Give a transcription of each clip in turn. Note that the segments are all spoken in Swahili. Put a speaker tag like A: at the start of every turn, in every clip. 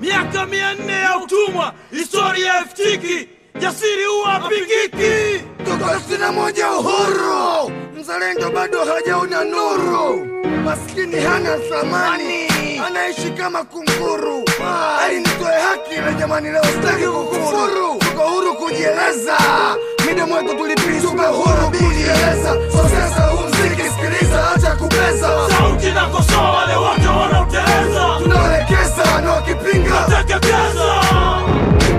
A: Miaka 400 ya utumwa, historia iftiki, jasiri huwa pigiki.
B: Toka 61 uhuru, mzalendo bado hajaona nuru. Maskini hana thamani, anaishi kama kunguru. Alinitoe haki na jamani leo sitaki kukufuru. Tuko huru kujieleza, midomo yetu tulipiza. Tuko huru kujieleza, so sasa huu mziki sikiliza, acha kubeza.
A: Sauti na kosoa wale wote wanaoteleza,
B: tunaelekeza na wakipinga
A: teketeza.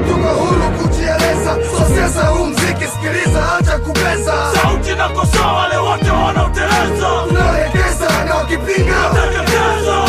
B: Tuko huru kujieleza, so sasa huu mziki sikiliza, acha kubeza.
A: Sauti na kosoa wale wote wanaoteleza,
B: tunaelekeza na wakipinga
A: teketeza.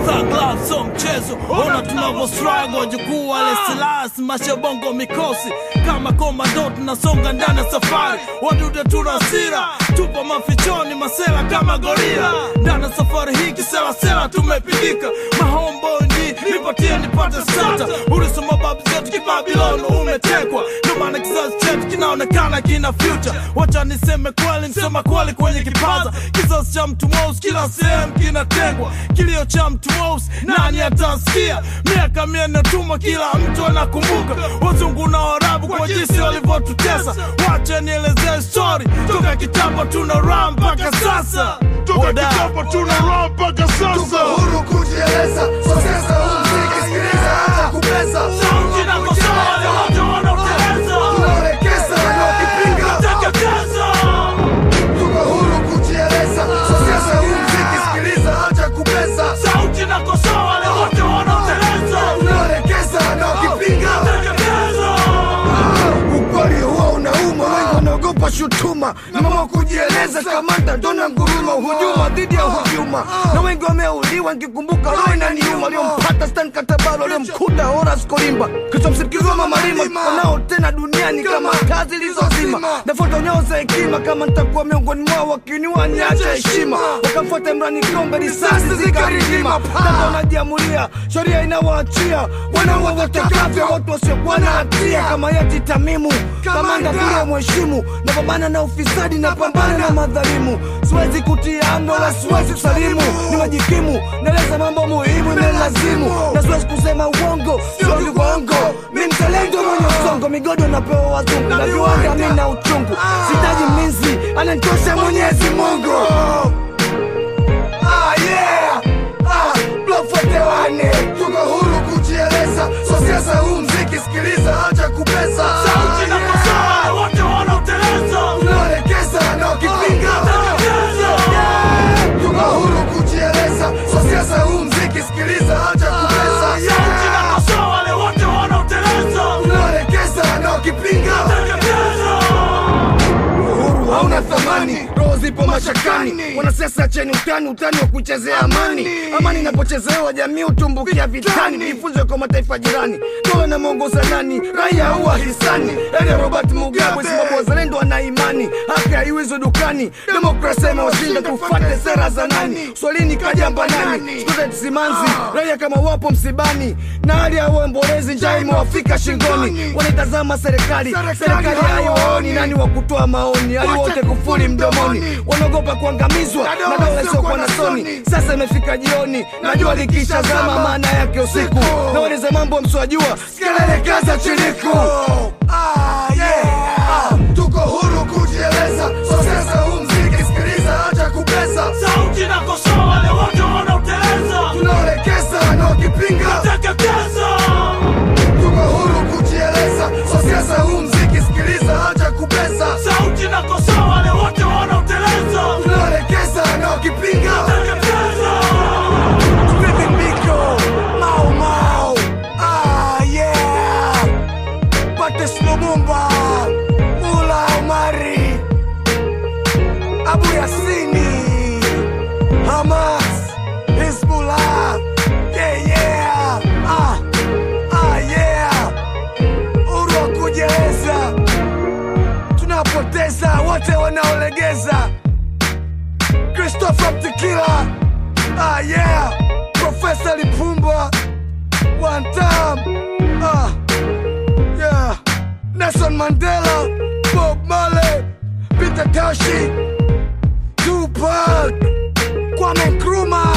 A: Thug love so mchezo, ona tunavyo struggle. Jukuu wale silas, mashabongo mikosi. Kama komando tunasonga ndani ya safari. Wadude tuna hasira, tupo mafichoni masela kama gorila. Ndani ya safari hii kisela tumepigika. Mahombo ndi, nipatie nipate sata. Ulisoma babu zetu kibabiloni umetekwa. Ndio maana kizazi chetu kinaonekana kina future. Wacha niseme kweli, nisema kweli kwenye kipaza. Kizazi cha mtu mweusi kila sehemu kinatengwa. Kilio cha mtu mweusi nani atasikia? Miaka 400 tumwa kila mtu anakumbuka. Wazungu na Waarabu kwa jinsi walivyotutesa. Wacha nielezee story, toka kitambo tuna run mpaka sasa.
C: Toka kitambo tuna run mpaka sasa.
B: Tuko huru kujieleza, so sasa huu mziki sikiliza, acha kubeza.
A: Sauti na kosoa wale wote wanaoteleza,
B: tunaelekeza na wakipinga
A: teketeza.
B: Tuko huru kujieleza, so sasa huu mziki sikiliza, acha kubeza.
A: Sauti na kosoa wale wote wanaoteleza,
B: tunaelekeza na wakipinga
A: teketeza.
B: Ukweli huwa unauma, wengi wanaogopa shutuma. Na mama kujieleza, kamanda dona nguruma. Hujuma dhidi ya hujuma, na wengi wameuliwa. Nikikumbuka roho inaniuma. Aliompata Stan Katabalo, aliyomkuta Horace Kolimba, kisha msirikizwa Malima. Wanao tena duniani kama kazi ilizozima. Nafuata nyao za hekima, kama nitakuwa miongoni mwao wakiniwa niacha heshima. Wakafuata Imrani Kombe, risasi zikaridima. Tata wanajiamulia, sheria inawaachia. Wanaua wote kafya, watu wasiokuwa na hatia. Kama Yati Tamimu, kamanda tule mheshimu. Napambana na ufisadi, napambana na madhalimu. Siwezi kutia amri wala siwezi kusalimu. Ni wajikimu, naeleza mambo muhimu imelazimu. Na siwezi kusema uongo, sio uongo. Mimi mzalendo mwenye usongo, migodo napewa wazungu. Na viwanda mimi na uchungu, sitaji mlinzi, ananitosha Mwenyezi Mungu. Tuko huru kujieleza, so sasa huu mziki sikiliza, acha kubeza.
A: Sauti na kosoa wale wote wanaoteleza,
B: tunaelekeza na wakipinga teketeza. Tuko huru kujieleza, so sasa huu mziki sikiliza, acha kubeza.
A: Sauti na kosoa wale wote wanaoteleza,
B: tunaelekeza na wakipinga
A: teketeza.
B: Uhuru hauna thamani, roho zipo mashakani. Wanasiasa cheni utani wa kuchezea amani. Amani inapochezewa jamii utumbukia vitani. Nifunze kwa mataifa jirani, dola na mwongoza nani? Raia huwa hisani. Ele Robert Mugabe, sababu wazalendo wana imani. Haki haiuzwi dukani, demokrasia imewashinda, tufuate sera za nani? Swalini kajamba nani? Sikuze simanzi, raia kama wapo msibani. Na hali ya uombolezi, njaa imewafika shingoni. Wanaitazama serikali haiwaoni. Nani wa kutoa maoni? Hali wote kufuri mdomoni. Wanaogopa kuangamizwa na dola isiokuwa na soni. Sasa imefika jioni, najua likisha zama, maana yake usiku. Na walize mambo msiwajua, sikelele kaza chiliku. Tuko huru kujieleza, so sasa huu mziki sikiliza, acha kubeza.
A: Sauti na kosoa wale wote wanaoteleza,
B: tunaelekeza na wakipinga
A: teketeza.
B: Tuko huru kujieleza, so sasa huu mziki sikiliza, acha kubeza.
A: Sauti na kosoa wale wote wanaoteleza,
B: tunaelekeza na wakipinga
A: teketeza.
B: Stephen Biko, Mau Patrice Lumumba, Mula Omari, Abu Yassini, Hamas, Hezbollah, uhuru wa kujieleza. Tunapoteza wote wanaolegeza. Christopher Mtikila, Professor Lipumba, one time, Nelson Mandela, Bob Marley, Peter Tosh, Tupac, Kwame Nkrumah.